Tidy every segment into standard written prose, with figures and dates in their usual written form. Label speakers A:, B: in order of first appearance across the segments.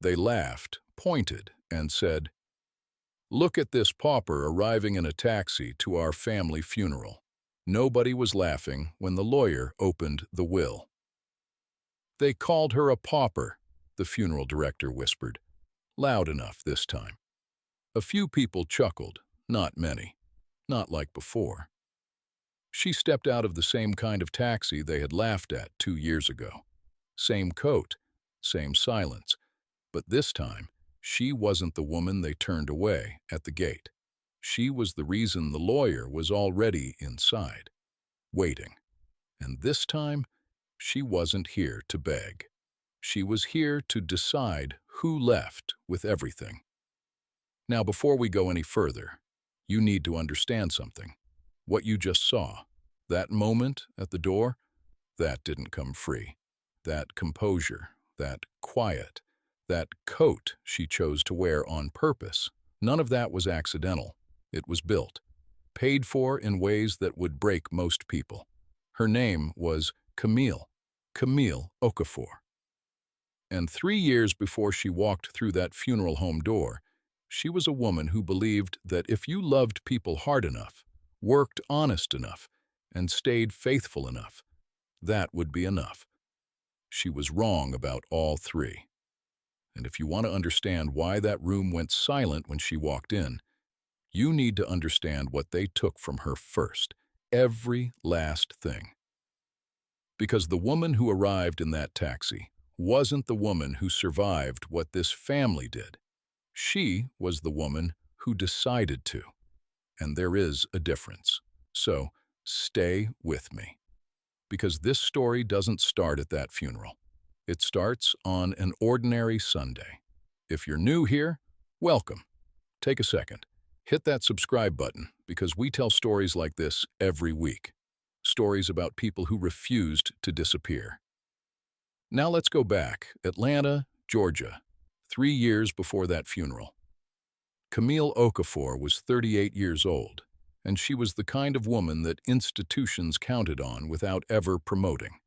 A: They laughed, pointed, and said, "Look at this pauper arriving in a taxi to our family funeral." Nobody was laughing when the lawyer opened the will. "They called her a pauper," the funeral director whispered, loud enough this time. A few people chuckled, not many, not like before. She stepped out of the same kind of taxi they had laughed at 2 years ago. Same coat, same silence, but this time, she wasn't the woman they turned away at the gate. She was the reason the lawyer was already inside, waiting. And this time, she wasn't here to beg. She was here to decide who left with everything. Now, before we go any further, you need to understand something. What you just saw, that moment at the door, that didn't come free. That composure, that quiet, that coat she chose to wear on purpose, none of that was accidental. It was built, paid for in ways that would break most people. Her name was Camille, Camille Okafor. And 3 years before she walked through that funeral home door, she was a woman who believed that if you loved people hard enough, worked honest enough, and stayed faithful enough, that would be enough. She was wrong about all three. And if you want to understand why that room went silent when she walked in, you need to understand what they took from her first, every last thing. Because the woman who arrived in that taxi wasn't the woman who survived what this family did. She was the woman who decided to. And there is a difference. So, stay with me. Because this story doesn't start at that funeral. It starts on an ordinary Sunday. If you're new here, welcome. Take a second. Hit that subscribe button because we tell stories like this every week. Stories about people who refused to disappear. Now let's go back. Atlanta, Georgia, 3 years before that funeral. Camille Okafor was 38 years old, and she was the kind of woman that institutions counted on without ever promoting.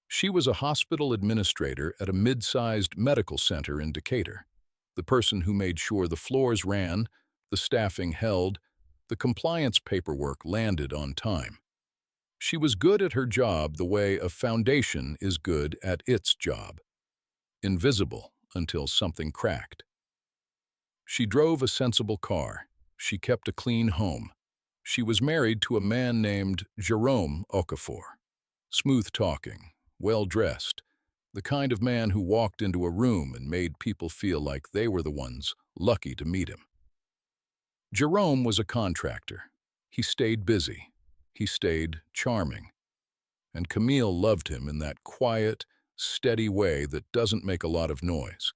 A: She was a hospital administrator at a mid-sized medical center in Decatur, the person who made sure the floors ran, the staffing held, the compliance paperwork landed on time. She was good at her job the way a foundation is good at its job. Invisible until something cracked. She drove a sensible car. She kept a clean home. She was married to a man named Jerome Okafor. Smooth-talking, well-dressed, the kind of man who walked into a room and made people feel like they were the ones lucky to meet him. Jerome was a contractor. He stayed busy. He stayed charming. And Camille loved him in that quiet, steady way that doesn't make a lot of noise.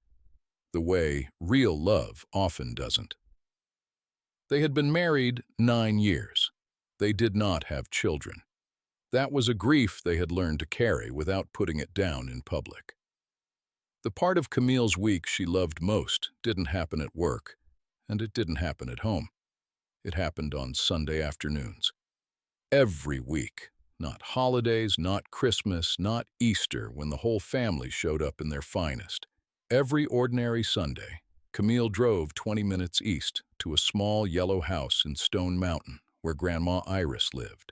A: The way real love often doesn't. They had been married 9 years. They did not have children. That was a grief they had learned to carry without putting it down in public. The part of Camille's week she loved most didn't happen at work, and it didn't happen at home. It happened on Sunday afternoons. Every week, not holidays, not Christmas, not Easter, when the whole family showed up in their finest. Every ordinary Sunday, Camille drove 20 minutes east to a small yellow house in Stone Mountain where Grandma Iris lived.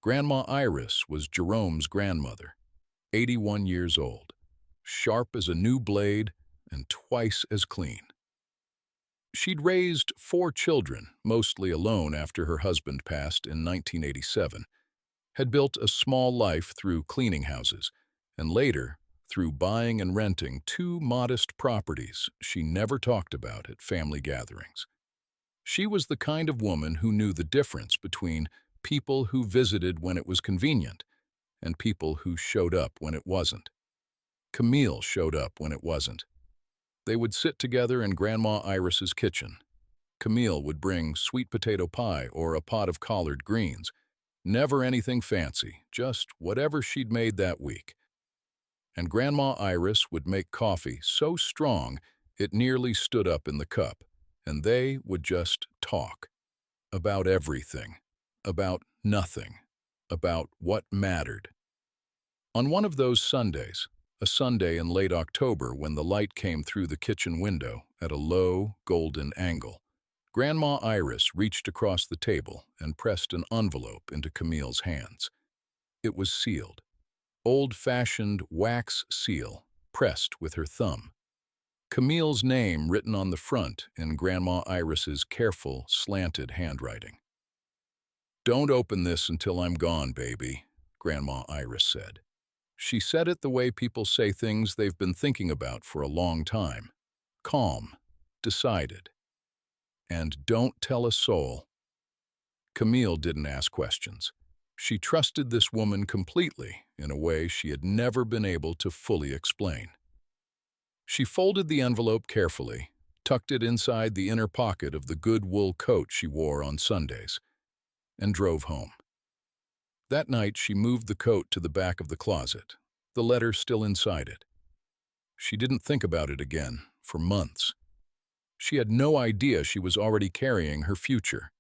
A: Grandma Iris was Jerome's grandmother, 81 years old, sharp as a new blade and twice as clean. She'd raised 4 children, mostly alone after her husband passed in 1987, had built a small life through cleaning houses, and later through buying and renting 2 modest properties she never talked about at family gatherings. She was the kind of woman who knew the difference between people who visited when it was convenient and people who showed up when it wasn't. Camille showed up when it wasn't. They would sit together in Grandma Iris's kitchen. Camille would bring sweet potato pie or a pot of collard greens. Never anything fancy, just whatever she'd made that week. And Grandma Iris would make coffee so strong it nearly stood up in the cup, and they would just talk. About everything. About nothing. About what mattered. On one of those Sundays, a Sunday in late October when the light came through the kitchen window at a low, golden angle. Grandma Iris reached across the table and pressed an envelope into Camille's hands. It was sealed. Old-fashioned wax seal, pressed with her thumb. Camille's name written on the front in Grandma Iris's careful, slanted handwriting. "Don't open this until I'm gone, baby," Grandma Iris said. She said it the way people say things they've been thinking about for a long time. Calm, decided. And don't tell a soul. Camille didn't ask questions. She trusted this woman completely in a way she had never been able to fully explain. She folded the envelope carefully, tucked it inside the inner pocket of the good wool coat she wore on Sundays, and drove home. That night, she moved the coat to the back of the closet, the letter still inside it. She didn't think about it again for months. She had no idea she was already carrying her future.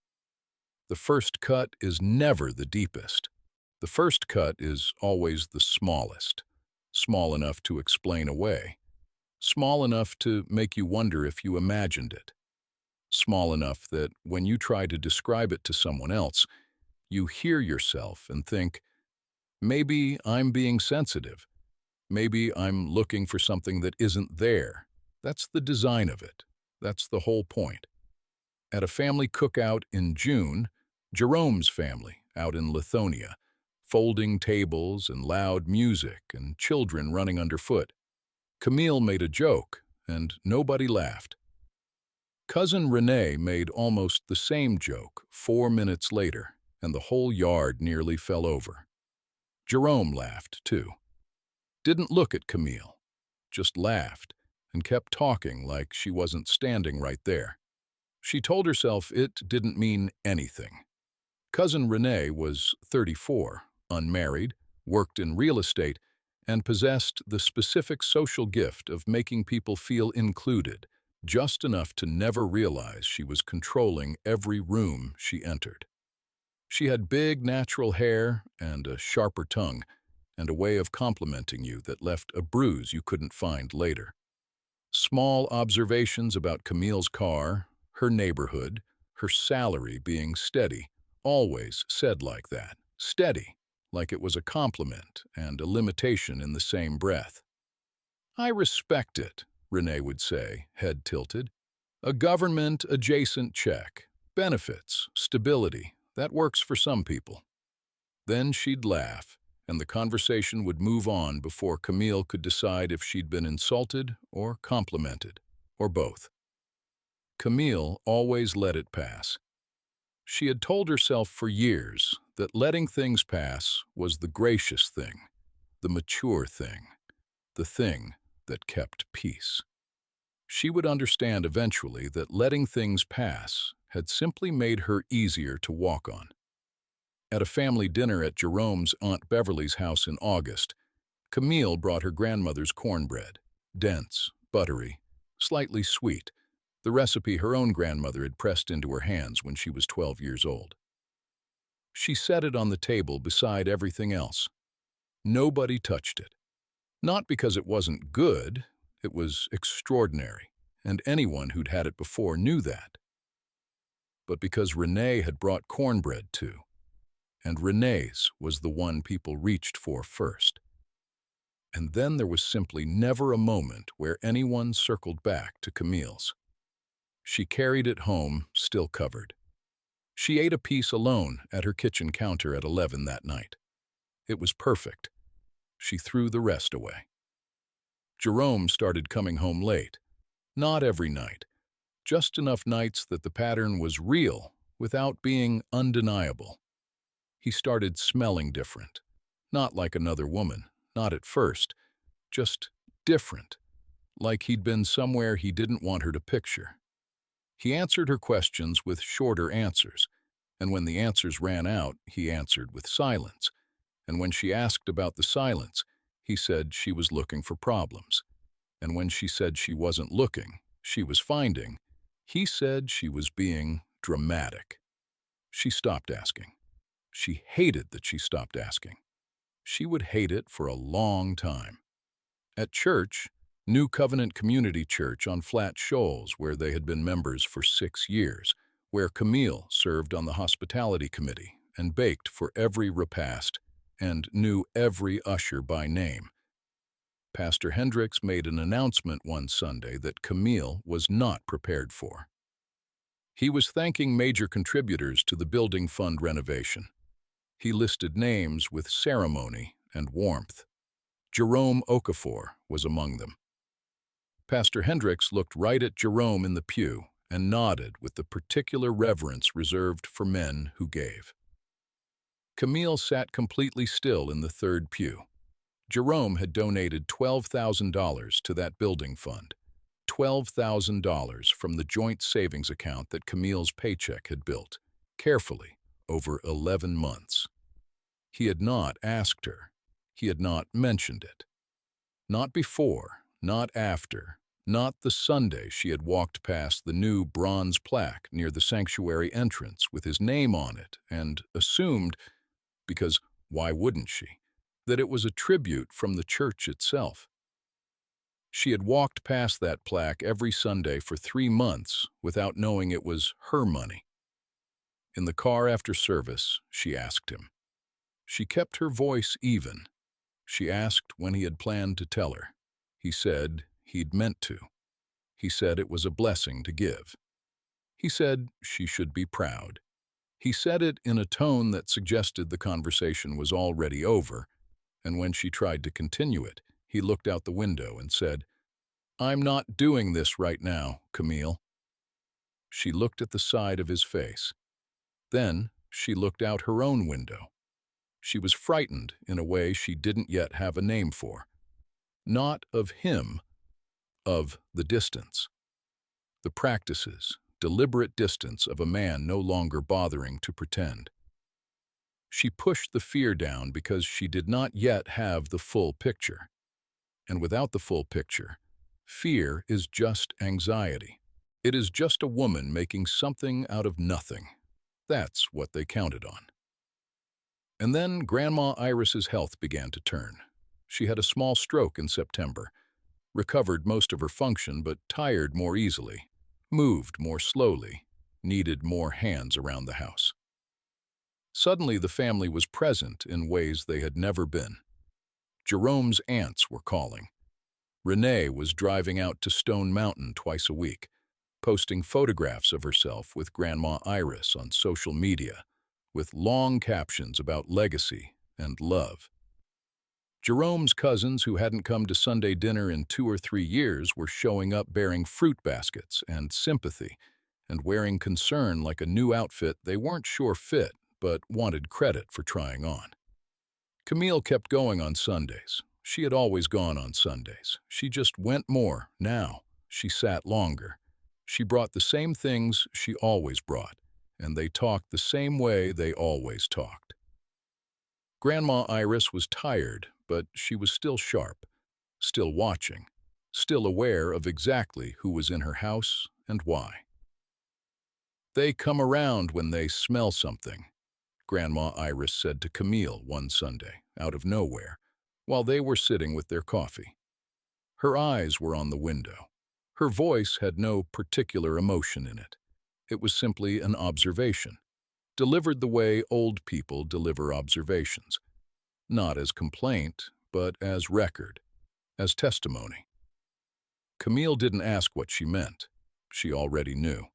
A: The first cut is never the deepest. The first cut is always the smallest, small enough to explain away, small enough to make you wonder if you imagined it, small enough that when you try to describe it to someone else, you hear yourself and think, maybe I'm being sensitive. Maybe I'm looking for something that isn't there. That's the design of it. That's the whole point. At a family cookout in June, Jerome's family out in Lithonia, folding tables and loud music and children running underfoot, Camille made a joke and nobody laughed. Cousin Renee made almost the same joke 4 minutes later, and the whole yard nearly fell over. Jerome laughed, too. Didn't look at Camille, just laughed and kept talking like she wasn't standing right there. She told herself it didn't mean anything. Cousin Renee was 34, unmarried, worked in real estate, and possessed the specific social gift of making people feel included, just enough to never realize she was controlling every room she entered. She had big natural hair and a sharper tongue, and a way of complimenting you that left a bruise you couldn't find later. Small observations about Camille's car, her neighborhood, her salary being steady, always said like that, steady, like it was a compliment and a limitation in the same breath. "I respect it," Renee would say, head tilted. "A government-adjacent check, benefits, stability, that works for some people." Then she'd laugh, and the conversation would move on before Camille could decide if she'd been insulted or complimented, or both. Camille always let it pass. She had told herself for years that letting things pass was the gracious thing, the mature thing, the thing that kept peace. She would understand eventually that letting things pass had simply made her easier to walk on. At a family dinner at Jerome's Aunt Beverly's house in August, Camille brought her grandmother's cornbread, dense, buttery, slightly sweet, the recipe her own grandmother had pressed into her hands when she was 12 years old. She set it on the table beside everything else. Nobody touched it. Not because it wasn't good, it was extraordinary, and anyone who'd had it before knew that. But because Renee had brought cornbread too, and Renee's was the one people reached for first. And then there was simply never a moment where anyone circled back to Camille's. She carried it home, still covered. She ate a piece alone at her kitchen counter at 11 that night. It was perfect. She threw the rest away. Jerome started coming home late. Not every night. Just enough nights that the pattern was real without being undeniable. He started smelling different. Not like another woman, not at first. Just different. Like he'd been somewhere he didn't want her to picture. He answered her questions with shorter answers, and when the answers ran out, he answered with silence. And when she asked about the silence, he said she was looking for problems. And when she said she wasn't looking, she was finding, he said she was being dramatic. She stopped asking. She hated that she stopped asking. She would hate it for a long time. At church, New Covenant Community Church on Flat Shoals, where they had been members for 6 years, where Camille served on the hospitality committee and baked for every repast and knew every usher by name. Pastor Hendricks made an announcement one Sunday that Camille was not prepared for. He was thanking major contributors to the building fund renovation. He listed names with ceremony and warmth. Jerome Okafor was among them. Pastor Hendricks looked right at Jerome in the pew and nodded with the particular reverence reserved for men who gave. Camille sat completely still in the third pew. Jerome had donated $12,000 to that building fund, $12,000 from the joint savings account that Camille's paycheck had built, carefully, over 11 months. He had not asked her. He had not mentioned it. Not before, not after, not the Sunday she had walked past the new bronze plaque near the sanctuary entrance with his name on it and assumed, because why wouldn't she, that it was a tribute from the church itself. She had walked past that plaque every Sunday for 3 months without knowing it was her money. In the car after service, she asked him. She kept her voice even. She asked when he had planned to tell her. He said he'd meant to. He said it was a blessing to give. He said she should be proud. He said it in a tone that suggested the conversation was already over, and when she tried to continue it, he looked out the window and said, "I'm not doing this right now, Camille." She looked at the side of his face. Then she looked out her own window. She was frightened in a way she didn't yet have a name for. Not of him, of the distance. The practices, deliberate distance of a man no longer bothering to pretend. She pushed the fear down because she did not yet have the full picture. And without the full picture, fear is just anxiety. It is just a woman making something out of nothing. That's what they counted on. And then Grandma Iris's health began to turn. She had a small stroke in September, recovered most of her function but tired more easily, moved more slowly, needed more hands around the house. Suddenly the family was present in ways they had never been. Jerome's aunts were calling. Renee was driving out to Stone Mountain twice a week, posting photographs of herself with Grandma Iris on social media, with long captions about legacy and love. Jerome's cousins who hadn't come to Sunday dinner in 2 or 3 years were showing up bearing fruit baskets and sympathy and wearing concern like a new outfit they weren't sure fit but wanted credit for trying on. Camille kept going on Sundays. She had always gone on Sundays. She just went more now. She sat longer. She brought the same things she always brought, and they talked the same way they always talked. Grandma Iris was tired, but she was still sharp, still watching, still aware of exactly who was in her house and why. "They come around when they smell something," Grandma Iris said to Camille one Sunday, out of nowhere, while they were sitting with their coffee. Her eyes were on the window. Her voice had no particular emotion in it. It was simply an observation, delivered the way old people deliver observations, not as complaint, but as record, as testimony. Camille didn't ask what she meant. She already knew.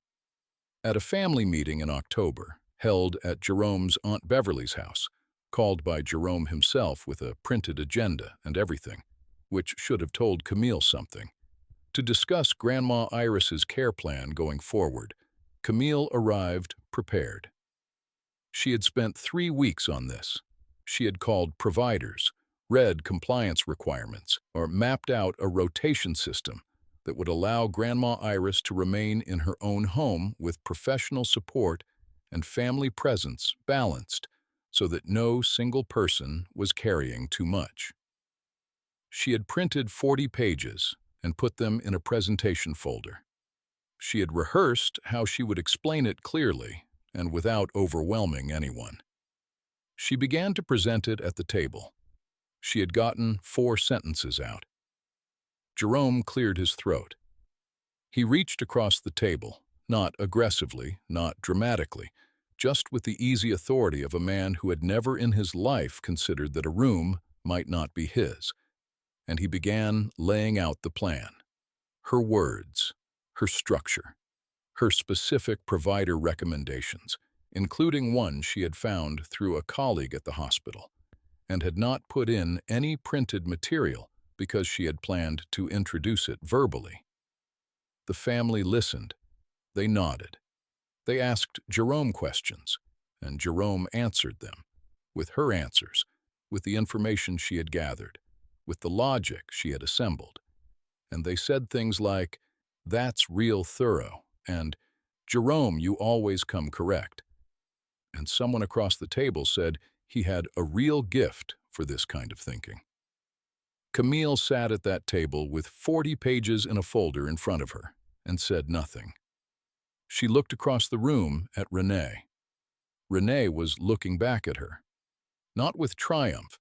A: At a family meeting in October, held at Jerome's Aunt Beverly's house, called by Jerome himself with a printed agenda and everything, which should have told Camille something, to discuss Grandma Iris's care plan going forward, Camille arrived prepared. She had spent 3 weeks on this. She had called providers, read compliance requirements, or mapped out a rotation system that would allow Grandma Iris to remain in her own home with professional support and family presence balanced so that no single person was carrying too much. She had printed 40 pages and put them in a presentation folder. She had rehearsed how she would explain it clearly and without overwhelming anyone. She began to present it at the table. She had gotten 4 sentences out. Jerome cleared his throat. He reached across the table, not aggressively, not dramatically, just with the easy authority of a man who had never in his life considered that a room might not be his, and he began laying out the plan. Her words, her structure, her specific provider recommendations, including one she had found through a colleague at the hospital, and had not put in any printed material because she had planned to introduce it verbally. The family listened. They nodded. They asked Jerome questions, and Jerome answered them, with her answers, with the information she had gathered, with the logic she had assembled. And they said things like, "That's real thorough," and "Jerome, you always come correct." And someone across the table said he had a real gift for this kind of thinking. Camille sat at that table with 40 pages in a folder in front of her and said nothing. She looked across the room at Renee. Renee was looking back at her, not with triumph,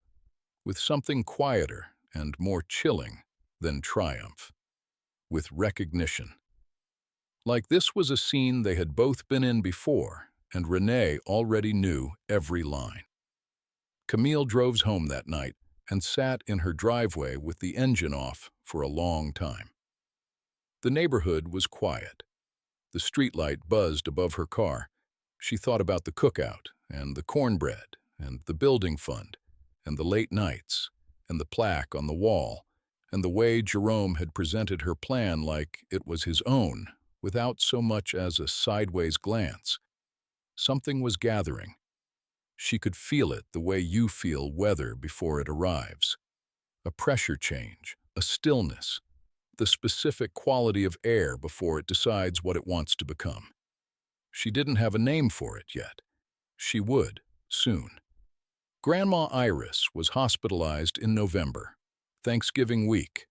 A: with something quieter and more chilling than triumph, with recognition. Like this was a scene they had both been in before, and Renee already knew every line. Camille drove home that night and sat in her driveway with the engine off for a long time. The neighborhood was quiet. The streetlight buzzed above her car. She thought about the cookout, and the cornbread, and the building fund, and the late nights, and the plaque on the wall, and the way Jerome had presented her plan like it was his own, without so much as a sideways glance. Something was gathering. She could feel it the way you feel weather before it arrives. A pressure change, a stillness, the specific quality of air before it decides what it wants to become. She didn't have a name for it yet. She would, soon. Grandma Iris was hospitalized in November, Thanksgiving week,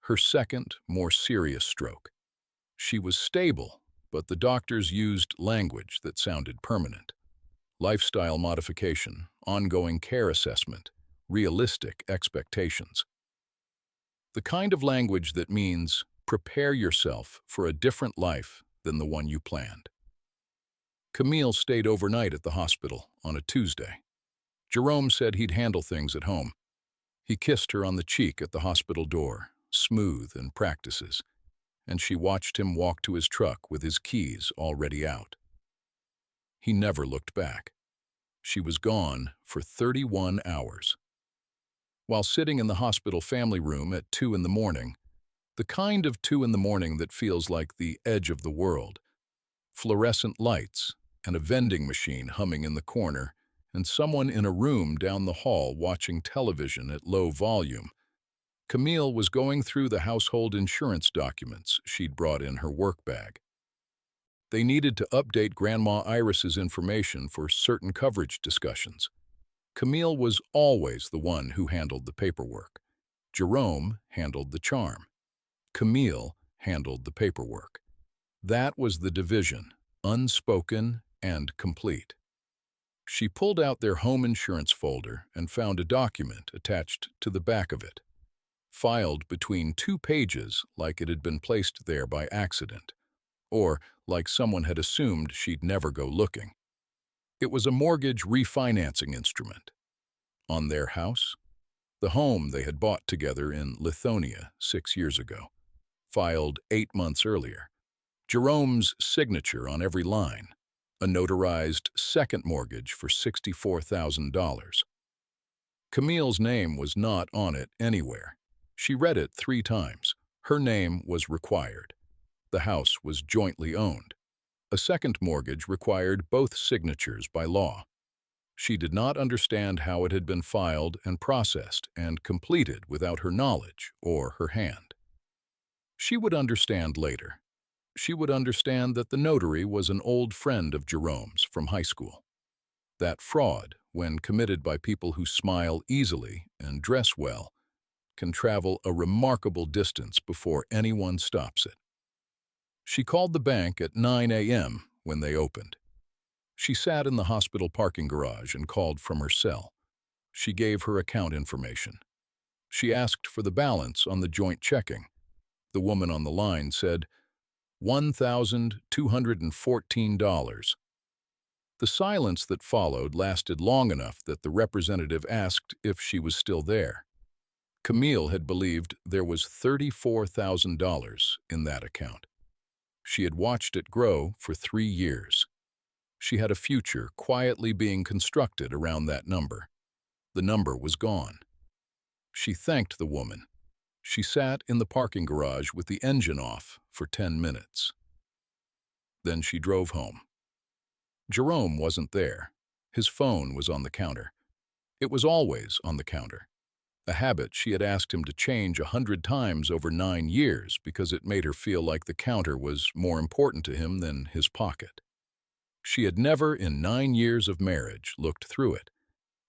A: her second, more serious stroke. She was stable, but the doctors used language that sounded permanent. Lifestyle modification, ongoing care assessment, realistic expectations. The kind of language that means prepare yourself for a different life than the one you planned. Camille stayed overnight at the hospital on a Tuesday. Jerome said he'd handle things at home. He kissed her on the cheek at the hospital door, smooth in practices, and she watched him walk to his truck with his keys already out. He never looked back. She was gone for 31 hours. While sitting in the hospital family room at 2 in the morning, the kind of 2 in the morning that feels like the edge of the world, fluorescent lights and a vending machine humming in the corner, and someone in a room down the hall watching television at low volume, Camille was going through the household insurance documents she'd brought in her work bag. They needed to update Grandma Iris's information for certain coverage discussions. Camille was always the one who handled the paperwork. Jerome handled the charm. Camille handled the paperwork. That was the division, unspoken and complete. She pulled out their home insurance folder and found a document attached to the back of it, filed between 2 pages like it had been placed there by accident, or like someone had assumed she'd never go looking. It was a mortgage refinancing instrument. On their house, the home they had bought together in Lithonia 6 years ago, filed 8 months earlier. Jerome's signature on every line, a notarized second mortgage for $64,000. Camille's name was not on it anywhere. She read it 3 times. Her name was required. The house was jointly owned. A second mortgage required both signatures by law. She did not understand how it had been filed and processed and completed without her knowledge or her hand. She would understand later. She would understand that the notary was an old friend of Jerome's from high school. That fraud, when committed by people who smile easily and dress well, can travel a remarkable distance before anyone stops it. She called the bank at 9 a.m. when they opened. She sat in the hospital parking garage and called from her cell. She gave her account information. She asked for the balance on the joint checking. The woman on the line said, $1,214. The silence that followed lasted long enough that the representative asked if she was still there. Camille had believed there was $34,000 in that account. She had watched it grow for 3 years. She had a future quietly being constructed around that number. The number was gone. She thanked the woman. She sat in the parking garage with the engine off for 10 minutes. Then she drove home. Jerome wasn't there. His phone was on the counter. It was always on the counter, a habit she had asked him to change 100 times over 9 years because it made her feel like the counter was more important to him than his pocket. She had never, in 9 years of marriage, looked through it.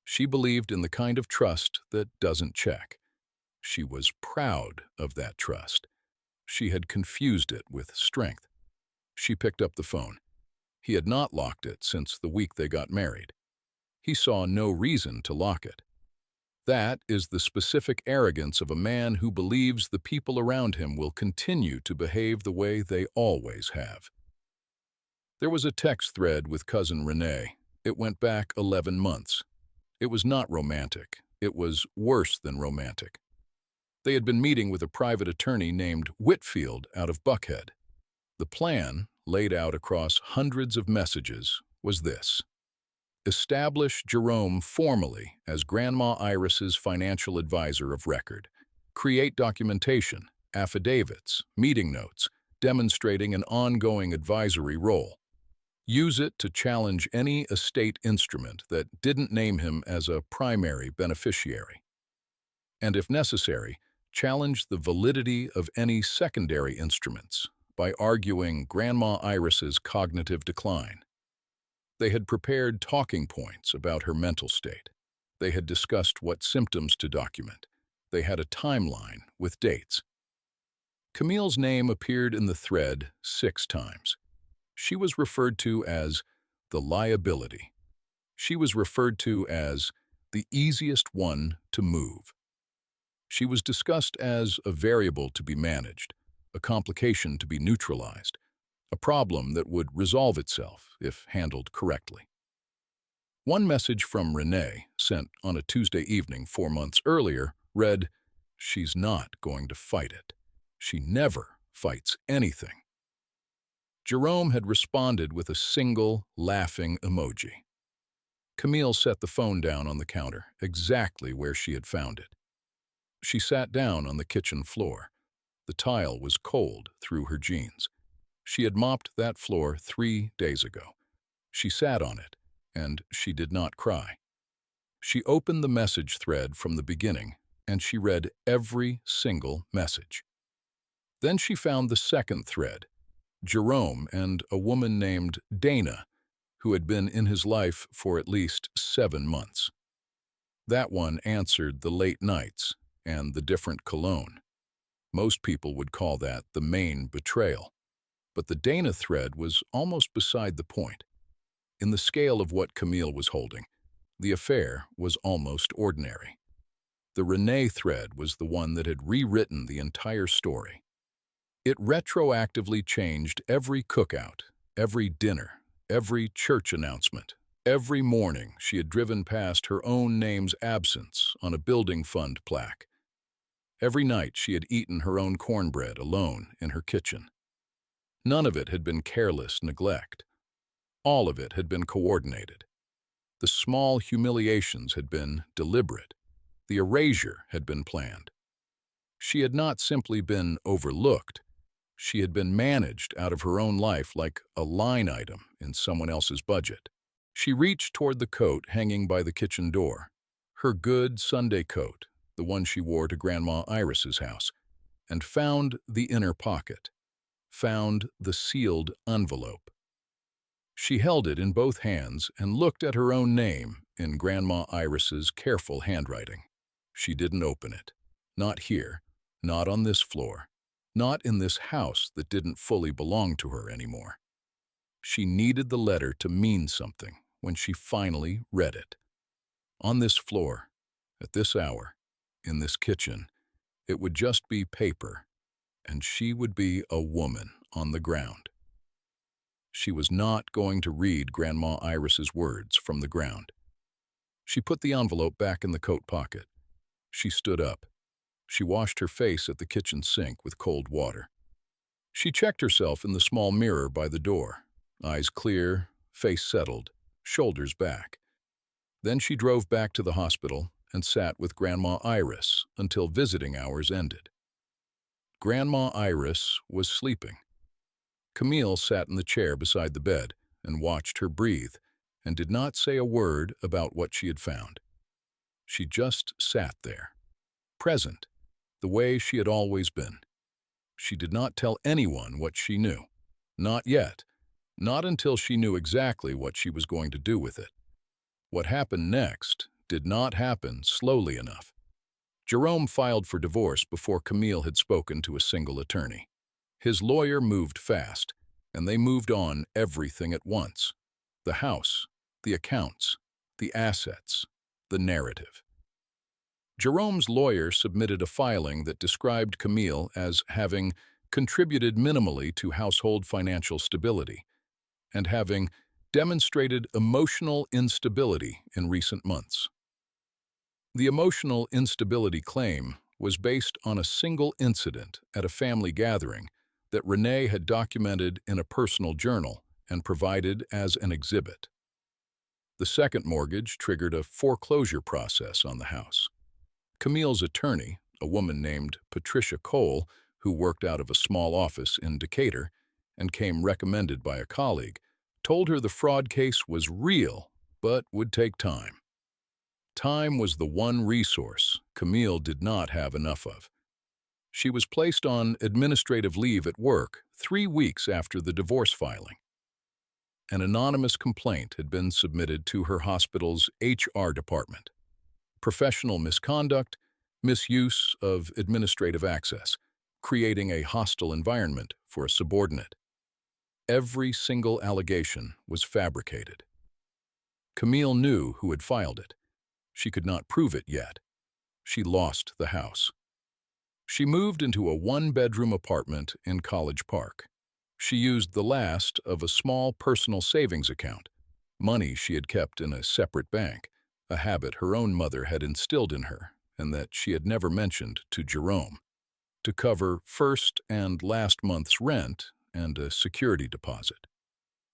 A: She believed in the kind of trust that doesn't check. She was proud of that trust. She had confused it with strength. She picked up the phone. He had not locked it since the week they got married. He saw no reason to lock it. That is the specific arrogance of a man who believes the people around him will continue to behave the way they always have. There was a text thread with cousin Renee. It went back 11 months. It was not romantic. It was worse than romantic. They had been meeting with a private attorney named Whitfield out of Buckhead. The plan, laid out across hundreds of messages, was this: establish Jerome formally as Grandma Iris's financial advisor of record. Create documentation, affidavits, meeting notes, demonstrating an ongoing advisory role. Use it to challenge any estate instrument that didn't name him as a primary beneficiary. And if necessary, challenge the validity of any secondary instruments by arguing Grandma Iris's cognitive decline. They had prepared talking points about her mental state. They had discussed what symptoms to document. They had a timeline with dates. Camille's name appeared in the thread 6 times. She was referred to as the liability. She was referred to as the easiest one to move. She was discussed as a variable to be managed, a complication to be neutralized, a problem that would resolve itself if handled correctly. One message from Renee, sent on a Tuesday evening 4 months earlier, read, "She's not going to fight it. She never fights anything." Jerome had responded with a single, laughing emoji. Camille set the phone down on the counter, exactly where she had found it. She sat down on the kitchen floor. The tile was cold through her jeans. She had mopped that floor 3 days ago. She sat on it, and she did not cry. She opened the message thread from the beginning, and she read every single message. Then she found the second thread, Jerome and a woman named Dana, who had been in his life for at least 7 months. That one answered the late nights and the different cologne. Most people would call that the main betrayal. But the Dana thread was almost beside the point. In the scale of what Camille was holding, the affair was almost ordinary. The Renee thread was the one that had rewritten the entire story. It retroactively changed every cookout, every dinner, every church announcement. Every morning she had driven past her own name's absence on a building fund plaque. Every night she had eaten her own cornbread alone in her kitchen. None of it had been careless neglect. All of it had been coordinated. The small humiliations had been deliberate. The erasure had been planned. She had not simply been overlooked. She had been managed out of her own life like a line item in someone else's budget. She reached toward the coat hanging by the kitchen door, her good Sunday coat, the one she wore to Grandma Iris's house, and found the inner pocket, found the sealed envelope. She held it in both hands and looked at her own name in Grandma Iris's careful handwriting. She didn't open it. Not here, not on this floor, not in this house that didn't fully belong to her anymore. She needed the letter to mean something when she finally read it. On this floor, at this hour, in this kitchen, it would just be paper, and she would be a woman on the ground. She was not going to read Grandma Iris's words from the ground. She put the envelope back in the coat pocket. She stood up. She washed her face at the kitchen sink with cold water. She checked herself in the small mirror by the door, eyes clear, face settled, shoulders back. Then she drove back to the hospital and sat with Grandma Iris until visiting hours ended. Grandma Iris was sleeping. Camille sat in the chair beside the bed and watched her breathe and did not say a word about what she had found. She just sat there, present, the way she had always been. She did not tell anyone what she knew. Not yet. Not until she knew exactly what she was going to do with it. What happened next did not happen slowly enough. Jerome filed for divorce before Camille had spoken to a single attorney. His lawyer moved fast, and they moved on everything at once. The house, the accounts, the assets, the narrative. Jerome's lawyer submitted a filing that described Camille as having contributed minimally to household financial stability and having demonstrated emotional instability in recent months. The emotional instability claim was based on a single incident at a family gathering that Renee had documented in a personal journal and provided as an exhibit. The second mortgage triggered a foreclosure process on the house. Camille's attorney, a woman named Patricia Cole, who worked out of a small office in Decatur and came recommended by a colleague, told her the fraud case was real but would take time. Time was the one resource Camille did not have enough of. She was placed on administrative leave at work 3 weeks after the divorce filing. An anonymous complaint had been submitted to her hospital's HR department. Professional misconduct, misuse of administrative access, creating a hostile environment for a subordinate. Every single allegation was fabricated. Camille knew who had filed it. She could not prove it yet. She lost the house. She moved into a one-bedroom apartment in College Park. She used the last of a small personal savings account, money she had kept in a separate bank, a habit her own mother had instilled in her and that she had never mentioned to Jerome, to cover first and last month's rent and a security deposit.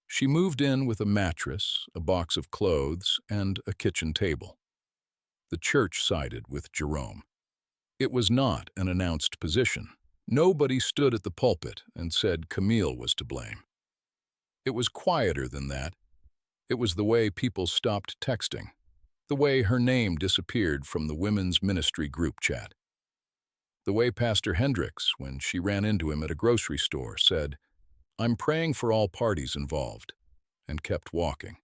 A: She moved in with a mattress, a box of clothes, and a kitchen table. The church sided with Jerome. It was not an announced position. Nobody stood at the pulpit and said Camille was to blame. It was quieter than that. It was the way people stopped texting, the way her name disappeared from the women's ministry group chat, the way Pastor Hendricks, when she ran into him at a grocery store, said, "I'm praying for all parties involved," and kept walking.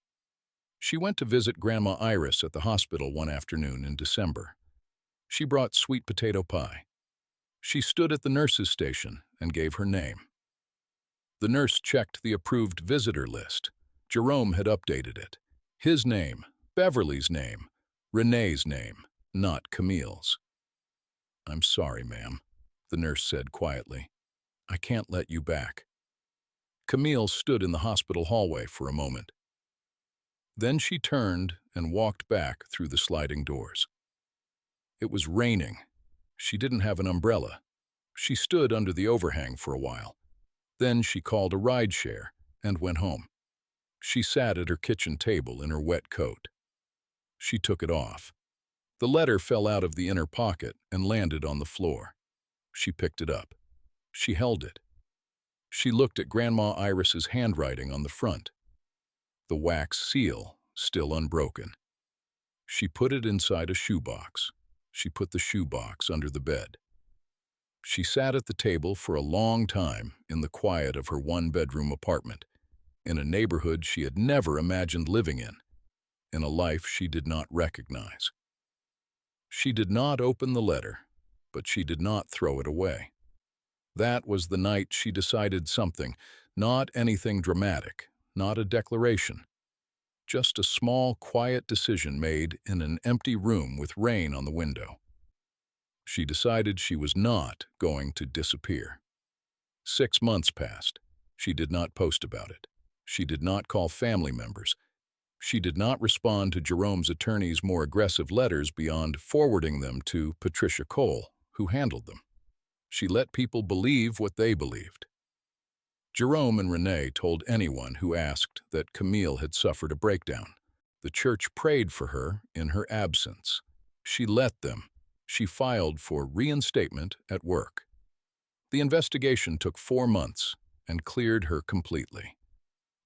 A: She went to visit Grandma Iris at the hospital one afternoon in December. She brought sweet potato pie. She stood at the nurse's station and gave her name. The nurse checked the approved visitor list. Jerome had updated it. His name, Beverly's name, Renee's name, not Camille's. "I'm sorry, ma'am," the nurse said quietly. "I can't let you back." Camille stood in the hospital hallway for a moment. Then she turned and walked back through the sliding doors. It was raining. She didn't have an umbrella. She stood under the overhang for a while. Then she called a rideshare and went home. She sat at her kitchen table in her wet coat. She took it off. The letter fell out of the inner pocket and landed on the floor. She picked it up. She held it. She looked at Grandma Iris's handwriting on the front. The wax seal still unbroken. She put it inside a shoebox. She put the shoebox under the bed. She sat at the table for a long time in the quiet of her one-bedroom apartment, in a neighborhood she had never imagined living in a life she did not recognize. She did not open the letter, but she did not throw it away. That was the night she decided something, not anything dramatic, not a declaration, just a small, quiet decision made in an empty room with rain on the window. She decided she was not going to disappear. 6 months passed. She did not post about it. She did not call family members. She did not respond to Jerome's attorney's more aggressive letters beyond forwarding them to Patricia Cole, who handled them. She let people believe what they believed. Jerome and Renee told anyone who asked that Camille had suffered a breakdown. The church prayed for her in her absence. She let them. She filed for reinstatement at work. The investigation took 4 months and cleared her completely.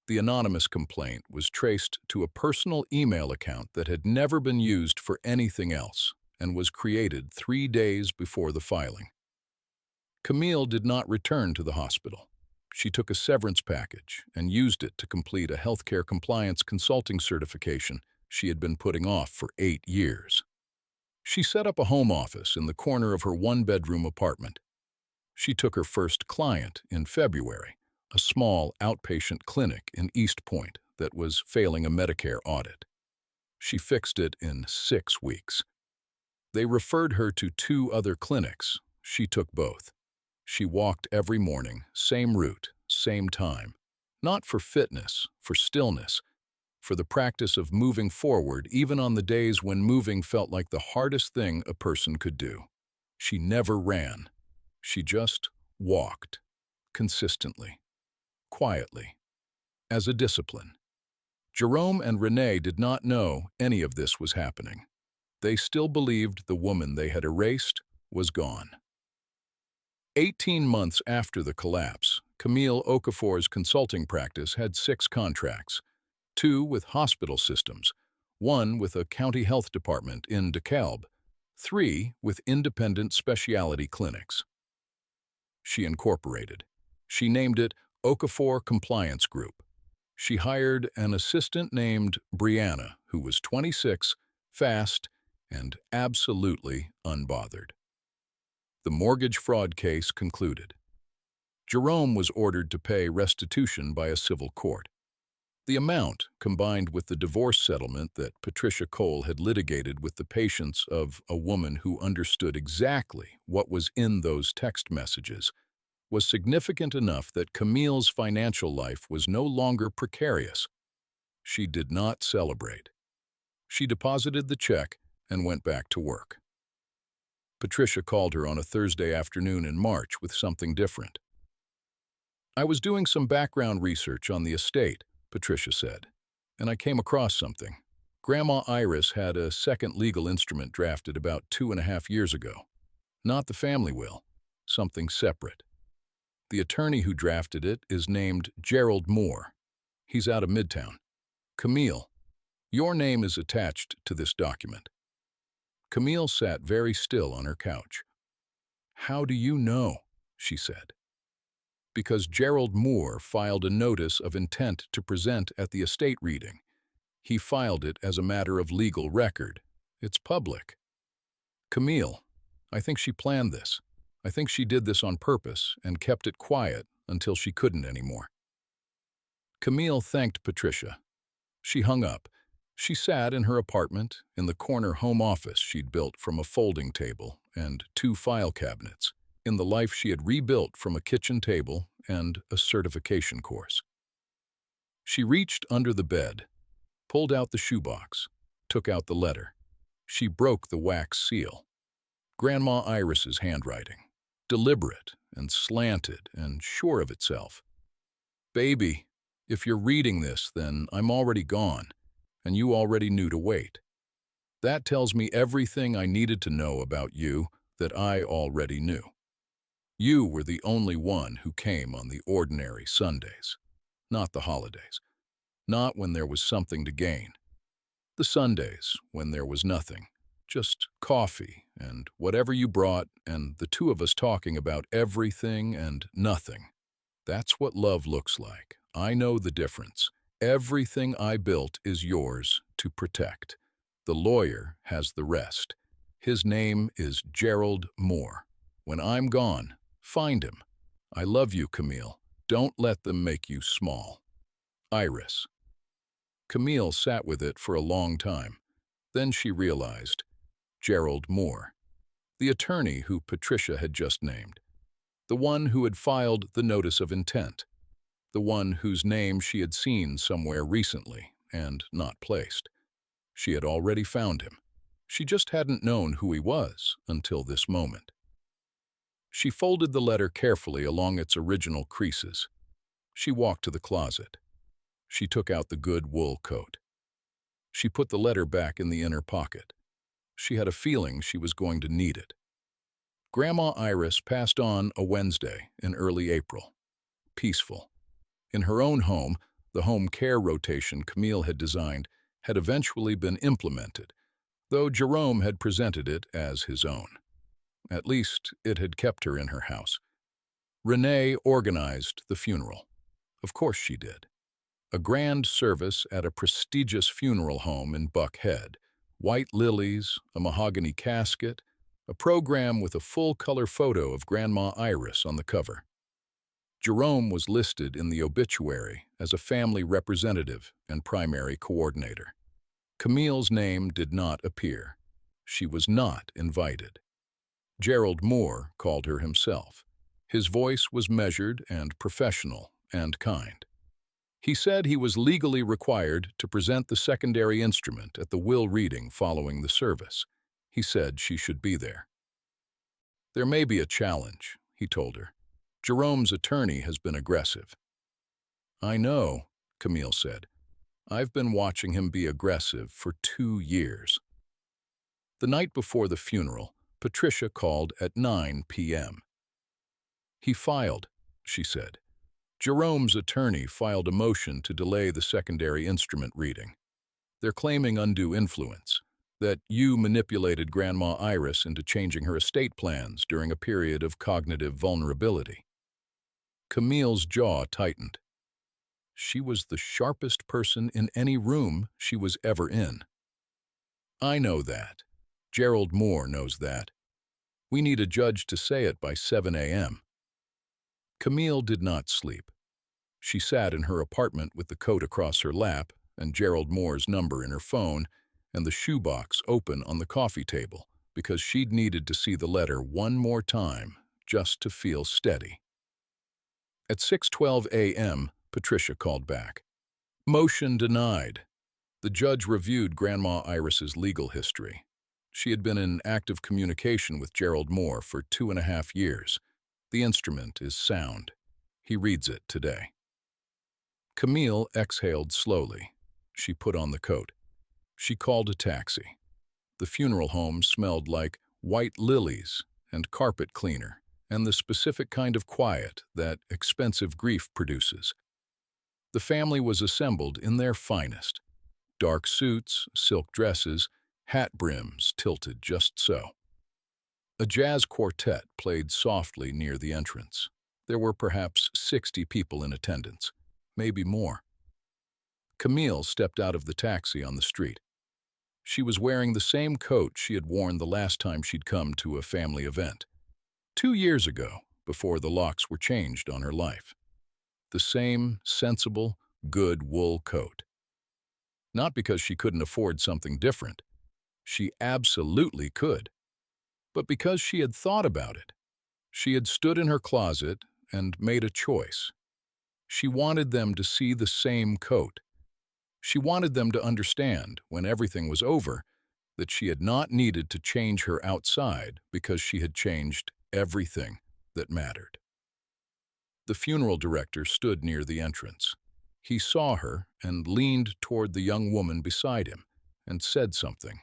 A: The anonymous complaint was traced to a personal email account that had never been used for anything else and was created 3 days before the filing. Camille did not return to the hospital. She took a severance package and used it to complete a healthcare compliance consulting certification she had been putting off for 8 years. She set up a home office in the corner of her one-bedroom apartment. She took her first client in February, a small outpatient clinic in East Point that was failing a Medicare audit. She fixed it in 6 weeks. They referred her to 2 other clinics. She took both. She walked every morning, same route, same time. Not for fitness, for stillness, for the practice of moving forward even on the days when moving felt like the hardest thing a person could do. She never ran. She just walked, consistently, quietly, as a discipline. Jerome and Renee did not know any of this was happening. They still believed the woman they had erased was gone. 18 months after the collapse, Camille Okafor's consulting practice had 6 contracts, 2 with hospital systems, 1 with a county health department in DeKalb, 3 with independent specialty clinics. She incorporated. She named it Okafor Compliance Group. She hired an assistant named Brianna, who was 26, fast, and absolutely unbothered. The mortgage fraud case concluded. Jerome was ordered to pay restitution by a civil court. The amount, combined with the divorce settlement that Patricia Cole had litigated with the patience of a woman who understood exactly what was in those text messages, was significant enough that Camille's financial life was no longer precarious. She did not celebrate. She deposited the check and went back to work. Patricia called her on a Thursday afternoon in March with something different. "I was doing some background research on the estate," Patricia said, "and I came across something. Grandma Iris had a second legal instrument drafted about 2.5 years ago. Not the family will, something separate. The attorney who drafted it is named Gerald Moore. He's out of Midtown. Camille, your name is attached to this document." Camille sat very still on her couch. "How do you know?" she said. "Because Gerald Moore filed a notice of intent to present at the estate reading. He filed it as a matter of legal record. It's public." "Camille, I think she planned this. I think she did this on purpose and kept it quiet until she couldn't anymore." Camille thanked Patricia. She hung up. She sat in her apartment in the corner home office she'd built from a folding table and 2 file cabinets, in the life she had rebuilt from a kitchen table and a certification course. She reached under the bed, pulled out the shoebox, took out the letter. She broke the wax seal. Grandma Iris's handwriting, deliberate and slanted and sure of itself. "Baby, if you're reading this, then I'm already gone, and you already knew to wait. That tells me everything I needed to know about you that I already knew. You were the only one who came on the ordinary Sundays, not the holidays, not when there was something to gain. The Sundays when there was nothing, just coffee and whatever you brought and the 2 of us talking about everything and nothing. That's what love looks like. I know the difference. Everything I built is yours to protect. The lawyer has the rest. His name is Gerald Moore. When I'm gone, find him. I love you, Camille. Don't let them make you small. Iris." Camille sat with it for a long time. Then she realized. Gerald Moore, the attorney who Patricia had just named. the one who had filed the notice of intent, the one whose name she had seen somewhere recently and not placed. She had already found him. She just hadn't known who he was until this moment. She folded the letter carefully along its original creases. She walked to the closet. She took out the good wool coat. She put the letter back in the inner pocket. She had a feeling she was going to need it. Grandma Iris passed on a Wednesday in early April. Peaceful. In her own home, the home care rotation Camille had designed had eventually been implemented, though Jerome had presented it as his own. At least, it had kept her in her house. Renee organized the funeral. Of course she did. A grand service at a prestigious funeral home in Buckhead. White lilies, a mahogany casket, a program with a full-color photo of Grandma Iris on the cover. Jerome was listed in the obituary as a family representative and primary coordinator. Camille's name did not appear. She was not invited. Gerald Moore called her himself. His voice was measured and professional and kind. He said he was legally required to present the secondary instrument at the will reading following the service. He said she should be there. "There may be a challenge," he told her. "Jerome's attorney has been aggressive." "I know," Camille said. "I've been watching him be aggressive for 2 years." The night before the funeral, Patricia called at 9 p.m. "He filed," she said. "Jerome's attorney filed a motion to delay the secondary instrument reading. They're claiming undue influence, that you manipulated Grandma Iris into changing her estate plans during a period of cognitive vulnerability." Camille's jaw tightened. She was the sharpest person in any room she was ever in. "I know that. Gerald Moore knows that. We need a judge to say it by 7 a.m. Camille did not sleep. She sat in her apartment with the coat across her lap and Gerald Moore's number in her phone and the shoebox open on the coffee table because she'd needed to see the letter one more time just to feel steady. At 6:12 a.m., Patricia called back. "Motion denied." The judge reviewed Grandma Iris's legal history. She had been in active communication with Gerald Moore for 2.5 years. The instrument is sound. He reads it today. Camille exhaled slowly. She put on the coat. She called a taxi. The funeral home smelled like white lilies and carpet cleaner and the specific kind of quiet that expensive grief produces. The family was assembled in their finest. Dark suits, silk dresses, hat brims tilted just so. A jazz quartet played softly near the entrance. There were perhaps 60 people in attendance, maybe more. Camille stepped out of the taxi on the street. She was wearing the same coat she had worn the last time she'd come to a family event. 2 years ago, before the locks were changed on her life. The same sensible, good wool coat. Not because she couldn't afford something different. She absolutely could. But because she had thought about it. She had stood in her closet and made a choice. She wanted them to see the same coat. She wanted them to understand, when everything was over, that she had not needed to change her outside because she had changed everything that mattered. The funeral director stood near the entrance. He saw her and leaned toward the young woman beside him and said something.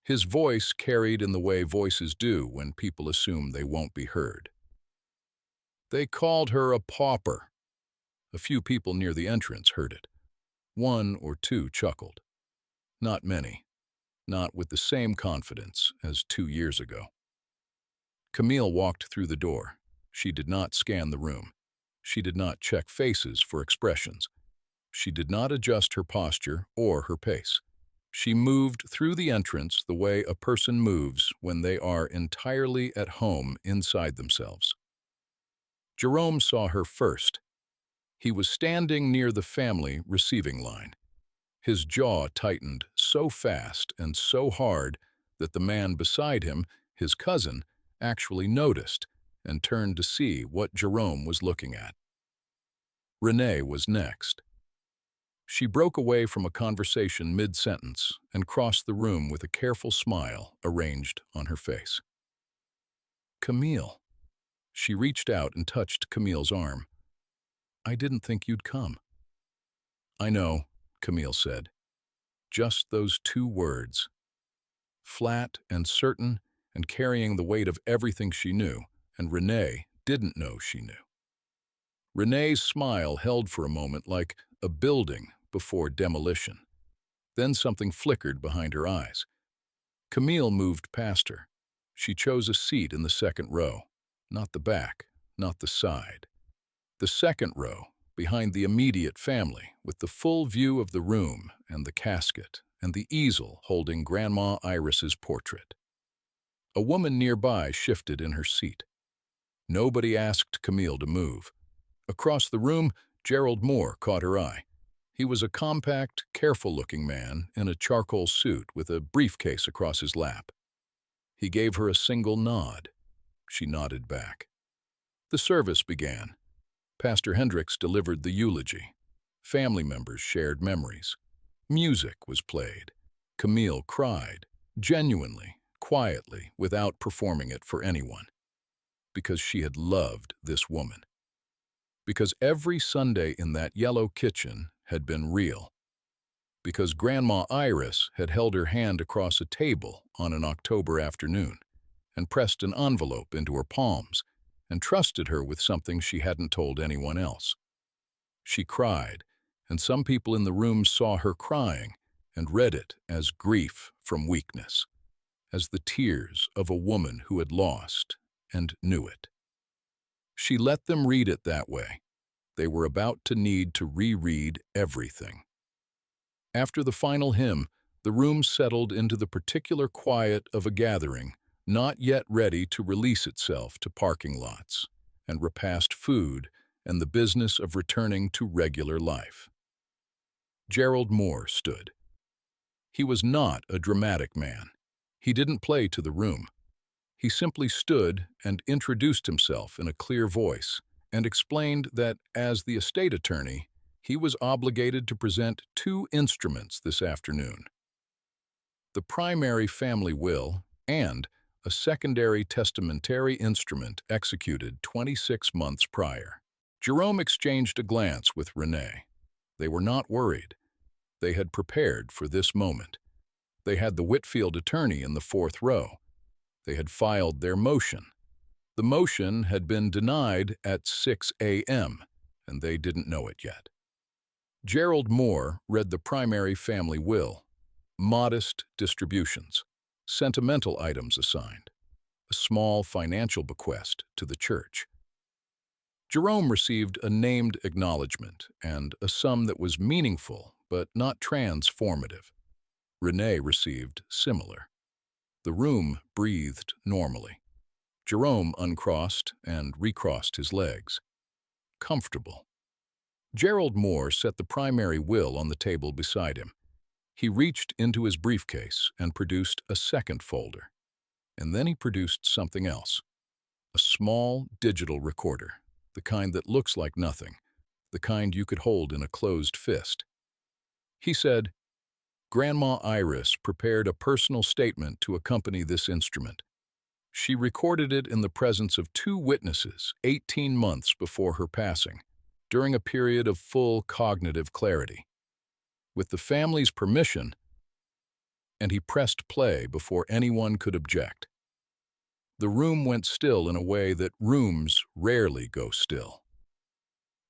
A: His voice carried in the way voices do when people assume they won't be heard. "They called her a pauper." A few people near the entrance heard it. 1 or 2 chuckled. Not many. Not with the same confidence as 2 years ago. Camille walked through the door. She did not scan the room. She did not check faces for expressions. She did not adjust her posture or her pace. She moved through the entrance the way a person moves when they are entirely at home inside themselves. Jerome saw her first. He was standing near the family receiving line. His jaw tightened so fast and so hard that the man beside him, his cousin, actually noticed and turned to see what Jerome was looking at. Renee was next. She broke away from a conversation mid-sentence and crossed the room with a careful smile arranged on her face. "Camille." She reached out and touched Camille's arm. "I didn't think you'd come." "I know," Camille said. Just those two words. Flat and certain and carrying the weight of everything she knew, and Renee didn't know she knew. Renee's smile held for a moment like a building before demolition. Then something flickered behind her eyes. Camille moved past her. She chose a seat in the second row, not the back, not the side. The second row, behind the immediate family, with the full view of the room and the casket and the easel holding Grandma Iris's portrait. A woman nearby shifted in her seat. Nobody asked Camille to move. Across the room, Gerald Moore caught her eye. He was a compact, careful-looking man in a charcoal suit with a briefcase across his lap. He gave her a single nod. She nodded back. The service began. Pastor Hendricks delivered the eulogy. Family members shared memories. Music was played. Camille cried, genuinely, quietly, without performing it for anyone. Because she had loved this woman. Because every Sunday in that yellow kitchen had been real. Because Grandma Iris had held her hand across a table on an October afternoon and pressed an envelope into her palms and trusted her with something she hadn't told anyone else. She cried, and some people in the room saw her crying and read it as grief from weakness, as the tears of a woman who had lost and knew it. She let them read it that way. They were about to need to reread everything. After the final hymn, the room settled into the particular quiet of a gathering not yet ready to release itself to parking lots and repast food and the business of returning to regular life. Gerald Moore stood. He was not a dramatic man. He didn't play to the room. He simply stood and introduced himself in a clear voice and explained that, as the estate attorney, he was obligated to present two instruments this afternoon: the primary family will and a secondary testamentary instrument executed 26 months prior. Jerome exchanged a glance with Renee. They were not worried. They had prepared for this moment. They had the Whitfield attorney in the fourth row. They had filed their motion. The motion had been denied at 6 a.m., and they didn't know it yet. Gerald Moore read the primary family will. Modest distributions. Sentimental items assigned. A small financial bequest to the church. Jerome received a named acknowledgement and a sum that was meaningful but not transformative. Renee received similar. The room breathed normally. Jerome uncrossed and recrossed his legs. Comfortable. Gerald Moore set the primary will on the table beside him. He reached into his briefcase and produced a second folder. And then he produced something else. A small digital recorder, the kind that looks like nothing, the kind you could hold in a closed fist. He said, "Grandma Iris prepared a personal statement to accompany this instrument. She recorded it in the presence of two witnesses 18 months before her passing, during a period of full cognitive clarity. With the family's permission," and he pressed play before anyone could object. The room went still in a way that rooms rarely go still.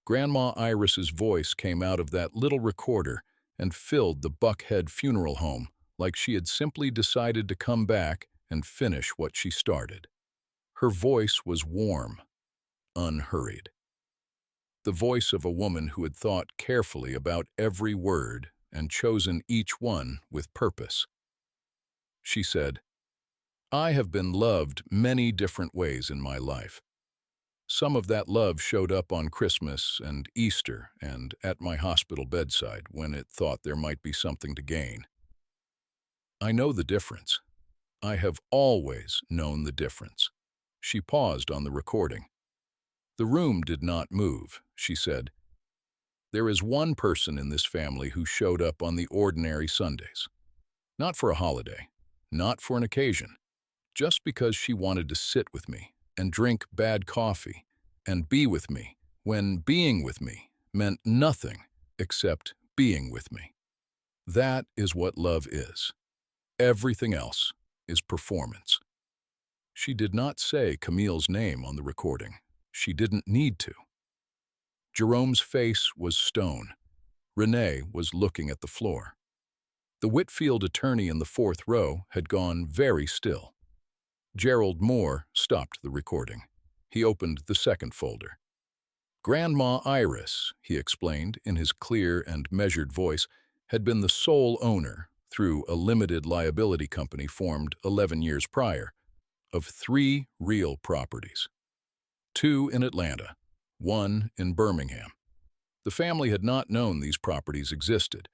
A: Grandma Iris's voice came out of that little recorder and filled the Buckhead funeral home like she had simply decided to come back and finish what she started. Her voice was warm, unhurried. The voice of a woman who had thought carefully about every word and chosen each one with purpose. She said, "I have been loved many different ways in my life. Some of that love showed up on Christmas and Easter and at my hospital bedside when it thought there might be something to gain. I know the difference. I have always known the difference. She paused on the recording. The room did not move, she said. There is one person in this family who showed up on the ordinary Sundays. Not for a holiday, not for an occasion, just because she wanted to sit with me and drink bad coffee and be with me when being with me meant nothing except being with me. That is what love is. Everything else is performance. She did not say Camille's name on the recording. She didn't need to. Jerome's face was stone. Renee was looking at the floor. The Whitfield attorney in the fourth row had gone very still. Gerald Moore stopped the recording. He opened the second folder. Grandma Iris, he explained in his clear and measured voice, had been the sole owner, through a limited liability company formed 11 years prior, of 3 real properties. 2 in Atlanta, 1 in Birmingham. The family had not known these properties existed.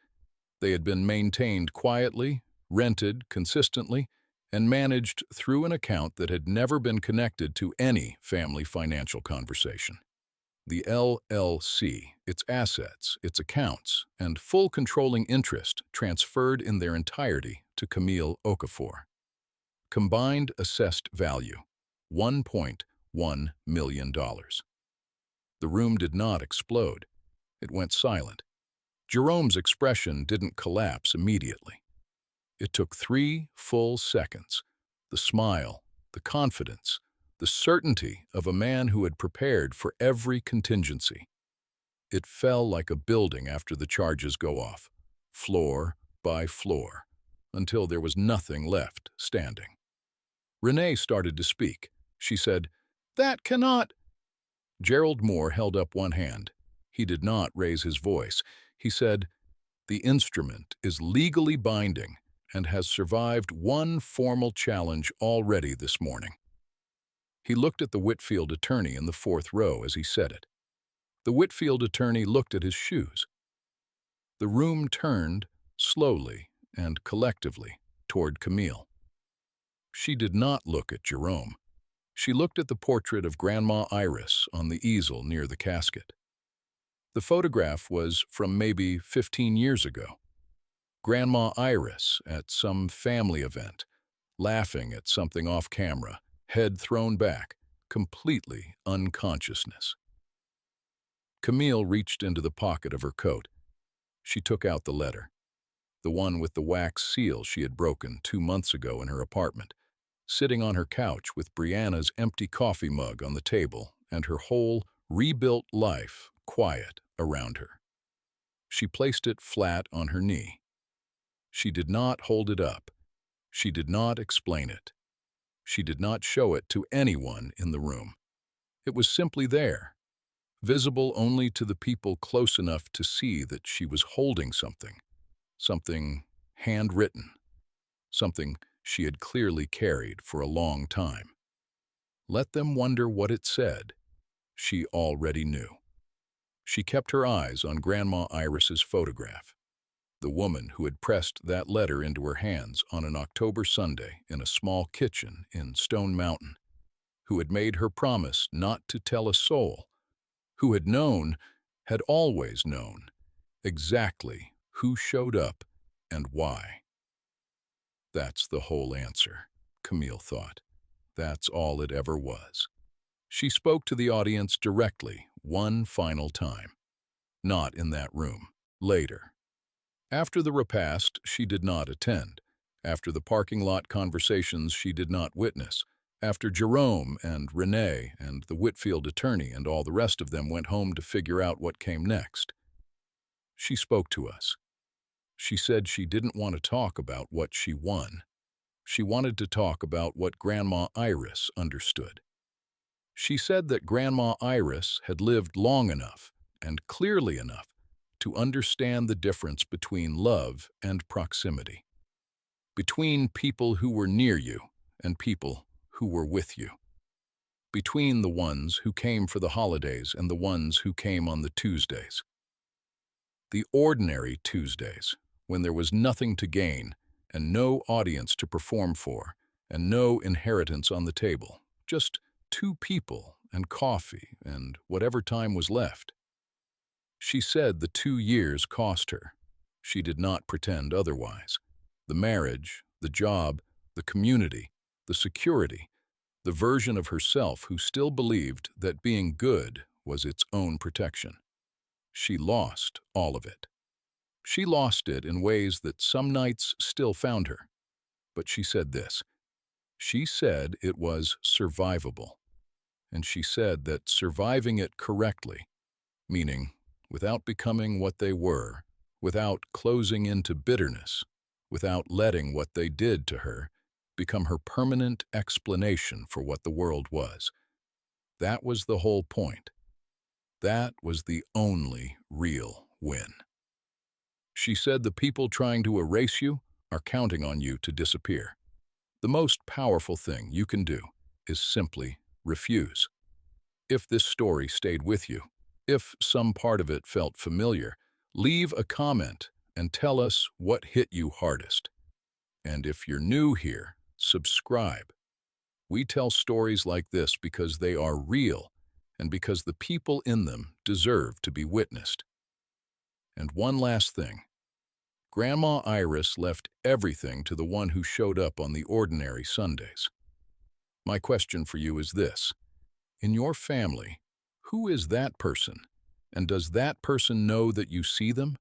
A: They had been maintained quietly, rented consistently, and managed through an account that had never been connected to any family financial conversation. The LLC, its assets, its accounts, and full controlling interest transferred in their entirety to Camille Okafor. Combined assessed value, $1.1 million. The room did not explode. It went silent. Jerome's expression didn't collapse immediately. It took 3 full seconds. The smile, the confidence, the certainty of a man who had prepared for every contingency. It fell like a building after the charges go off, floor by floor, until there was nothing left standing. Renee started to speak. She said, "That cannot—" Gerald Moore held up one hand. He did not raise his voice. He said, "The instrument is legally binding and has survived one formal challenge already this morning." He looked at the Whitfield attorney in the fourth row as he said it. The Whitfield attorney looked at his shoes. The room turned, slowly and collectively, toward Camille. She did not look at Jerome. She looked at the portrait of Grandma Iris on the easel near the casket. The photograph was from maybe 15 years ago. Grandma Iris at some family event, laughing at something off camera, head thrown back, completely unconsciousness. Camille reached into the pocket of her coat. She took out the letter, the one with the wax seal she had broken 2 months ago in her apartment, sitting on her couch with Brianna's empty coffee mug on the table and her whole rebuilt life quiet around her. She placed it flat on her knee. She did not hold it up. She did not explain it. She did not show it to anyone in the room. It was simply there, visible only to the people close enough to see that she was holding something, something handwritten, something she had clearly carried for a long time. Let them wonder what it said. She already knew. She kept her eyes on Grandma Iris's photograph, the woman who had pressed that letter into her hands on an October Sunday in a small kitchen in Stone Mountain, who had made her promise not to tell a soul, who had known, had always known, exactly who showed up and why. That's the whole answer, Camille thought. That's all it ever was. She spoke to the audience directly, one final time. Not in that room. Later. After the repast, she did not attend. After the parking lot conversations, she did not witness. After Jerome and Renee and the Whitfield attorney and all the rest of them went home to figure out what came next. She spoke to us. She said she didn't want to talk about what she won. She wanted to talk about what Grandma Iris understood. She said that Grandma Iris had lived long enough and clearly enough to understand the difference between love and proximity, between people who were near you and people who were with you, between the ones who came for the holidays and the ones who came on the Tuesdays. The ordinary Tuesdays, when there was nothing to gain and no audience to perform for and no inheritance on the table, just 2 people and coffee and whatever time was left. She said the 2 years cost her. She did not pretend otherwise. The marriage, the job, the community, the security, the version of herself who still believed that being good was its own protection. She lost all of it. She lost it in ways that some nights still found her. But she said this. She said it was survivable. And she said that surviving it correctly, meaning without becoming what they were, without closing into bitterness, without letting what they did to her become her permanent explanation for what the world was. That was the whole point. That was the only real win. She said the people trying to erase you are counting on you to disappear. The most powerful thing you can do is simply refuse. If this story stayed with you, if some part of it felt familiar, leave a comment and tell us what hit you hardest. And if you're new here, subscribe. We tell stories like this because they are real and because the people in them deserve to be witnessed. And one last thing. Grandma Iris left everything to the one who showed up on the ordinary Sundays. My question for you is this. In your family, who is that person? And does that person know that you see them?